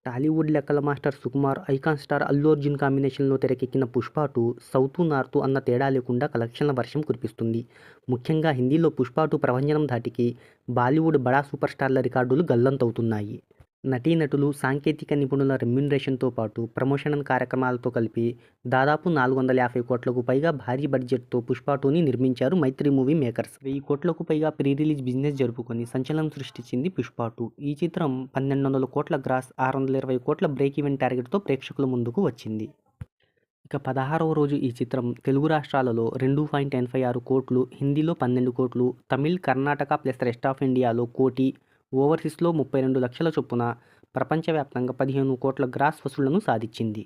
టాలీవుడ్ లెక్కల master Sukumar, icon star Allu Arjun కాంబినేషన్లో తెరకెక్కిన 'పుష్ప 2' సౌతు, నార్తు అన్న తేడా లేకుండా కలెక్షన్ల వర్షం కురిపిస్తుంది. ముఖ్యంగా హిందీలో 'పుష్ప 2' ప్రభంజనం ధాటికి బాలీవుడ్ బడా సూపర్ స్టార్ల రికార్డులు గల్లంతవుతున్నాయి. నటీనటులు, సాంకేతిక నిపుణుల రెమ్యునరేషన్తో పాటు ప్రమోషనల్ కార్యక్రమాలతో కలిపి దాదాపు 450 కోట్లకు పైగా భారీ బడ్జెట్తో 'పుష్ప 2'ని నిర్మించారు మైత్రి మూవీ మేకర్స్. 1000 కోట్లకు పైగా ప్రీ రిలీజ్ బిజినెస్ జరుపుకొని సంచలనం సృష్టించింది 'పుష్ప 2'. ఈ చిత్రం 1200 కోట్ల గ్రాస్, 620 కోట్ల బ్రేక్ ఈవెన్ టార్గెట్తో ప్రేక్షకుల ముందుకు వచ్చింది. ఇక 16వ రోజు ఈ చిత్రం తెలుగు రాష్ట్రాలలో 2.86 కోట్లు, హిందీలో 12 కోట్లు, Tamil, Karnataka plus rest of ఇండియాలో 1 కోటి, ఓవర్సీస్లో 32 లక్షల చొప్పున ప్రపంచవ్యాప్తంగా 15 కోట్ల గ్రాస్ వసూళ్లను సాధించింది.